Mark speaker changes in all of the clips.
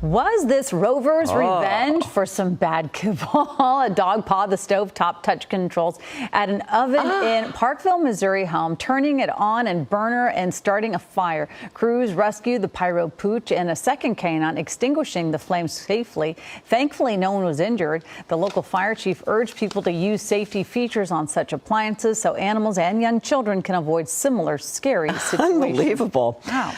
Speaker 1: Was this Rover's revenge for some bad kibble? A dog pawed the stovetop touch controls at an oven in Parkville, Missouri home, turning it on and burner and starting a fire. Crews rescued the pyro pooch and a second canine, extinguishing the flames safely. Thankfully, no one was injured. The local fire chief urged people to use safety features on such appliances so animals and young children can avoid similar scary situations.
Speaker 2: Unbelievable.
Speaker 1: Wow.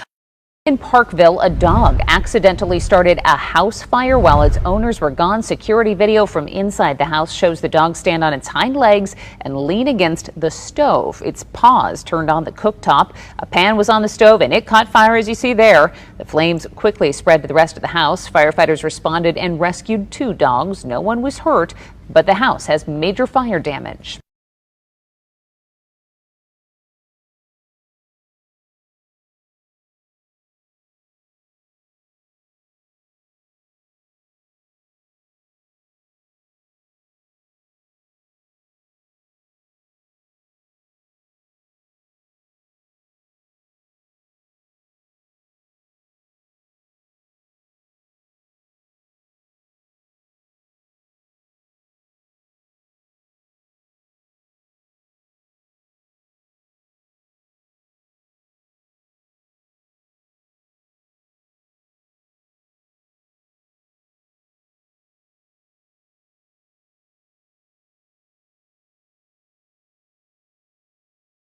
Speaker 3: In Parkville, a dog accidentally started a house fire while its owners were gone. Security video from inside the house shows the dog stand on its hind legs and lean against the stove. Its paws turned on the cooktop. A pan was on the stove and it caught fire, as you see there. The flames quickly spread to the rest of the house. Firefighters responded and rescued 2 dogs. No one was hurt, but the house has major fire damage.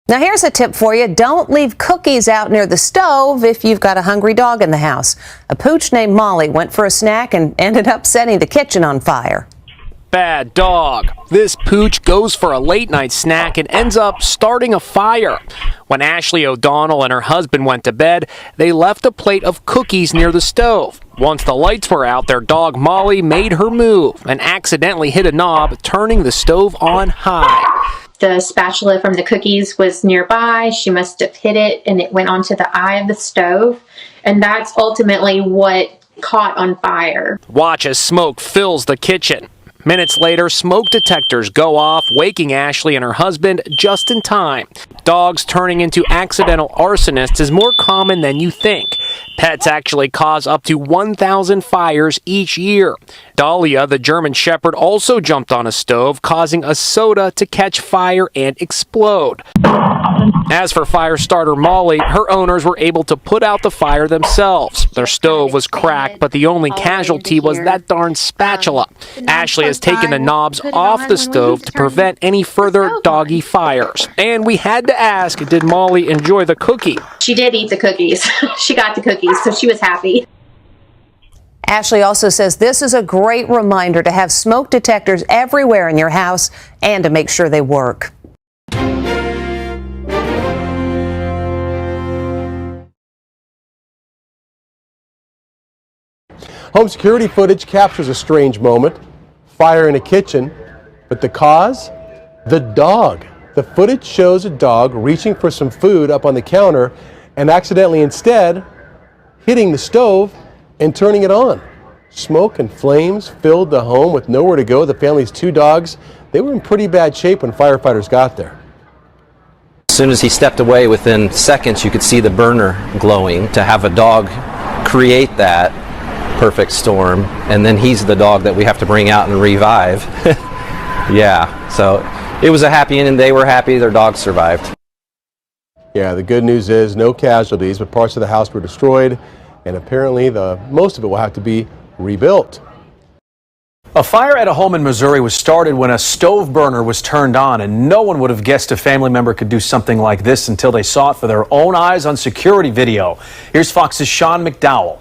Speaker 2: Now here's a tip for you. Don't leave cookies out near the stove if you've got a hungry dog in the house. A pooch named Molly went for a snack and ended up setting the kitchen on fire.
Speaker 4: Bad dog. This pooch goes for a late night snack and ends up starting a fire. When Ashley O'Donnell and her husband went to bed, they left a plate of cookies near the stove. Once the lights were out, their dog Molly made her move and accidentally hit a knob, turning the stove on high.
Speaker 5: The spatula from the cookies was nearby. She must have hit it and it went onto the eye of the stove. And that's ultimately what caught on fire.
Speaker 4: Watch as smoke fills the kitchen. Minutes later, smoke detectors go off, waking Ashley and her husband just in time. Dogs turning into accidental arsonists is more common than you think. Pets actually cause up to 1,000 fires each year. Dahlia, the German Shepherd, also jumped on a stove, causing a soda to catch fire and explode. As for fire starter Molly, her owners were able to put out the fire themselves. Their stove was cracked, but the only casualty was that darn spatula. Ashley has taken the knobs off the stove to prevent any further doggy fires. And we had to ask, did Molly enjoy the cookie?
Speaker 5: She did eat the cookies. She got the cookies, so she was happy.
Speaker 2: Ashley also says this is a great reminder to have smoke detectors everywhere in your house and to make sure they work.
Speaker 6: Home security footage captures a strange moment. Fire in a kitchen, but the cause? The dog. The footage shows a dog reaching for some food up on the counter and accidentally instead hitting the stove and turning it on. Smoke and flames filled the home with nowhere to go. The family's 2 dogs, they were in pretty bad shape when firefighters got there.
Speaker 7: As soon as he stepped away, within seconds, you could see the burner glowing. To have a dog create that perfect storm, and then he's the dog that we have to bring out and revive. Yeah, so it was a happy ending. They were happy. Their dog survived.
Speaker 6: Yeah, the good news is no casualties, but parts of the house were destroyed, and apparently most of it will have to be rebuilt.
Speaker 8: A fire at a home in Missouri was started when a stove burner was turned on, and no one would have guessed a family member could do something like this until they saw it for their own eyes on security video. Here's Fox's Sean McDowell.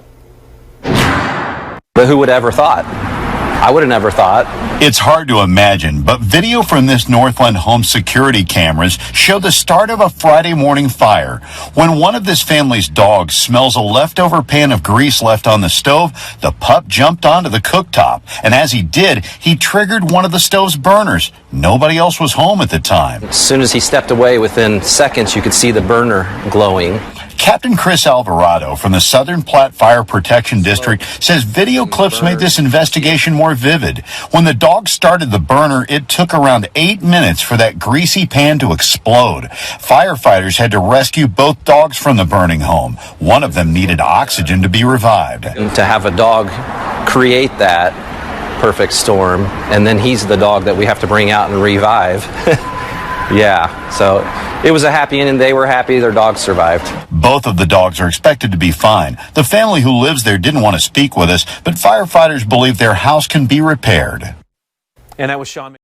Speaker 7: But who would ever thought? I would have never thought.
Speaker 9: It's hard to imagine, but video from this Northland home security cameras show the start of a Friday morning fire. When one of this family's dogs smells a leftover pan of grease left on the stove, the pup jumped onto the cooktop, and as he did, he triggered one of the stove's burners. Nobody else was home at the time.
Speaker 7: As soon as he stepped away, within seconds, you could see the burner glowing.
Speaker 9: Captain Chris Alvarado from the Southern Platte Fire Protection District says video clips made this investigation more vivid. When the dog started the burner, it took around 8 minutes for that greasy pan to explode. Firefighters had to rescue both dogs from the burning home. One of them needed oxygen to be revived.
Speaker 7: And to have a dog create that perfect storm, and then he's the dog that we have to bring out and revive. Yeah, so it was a happy ending. They were happy. Their dogs survived.
Speaker 9: Both of the dogs are expected to be fine. The family who lives there didn't want to speak with us, but firefighters believe their house can be repaired.
Speaker 8: And that was Sean.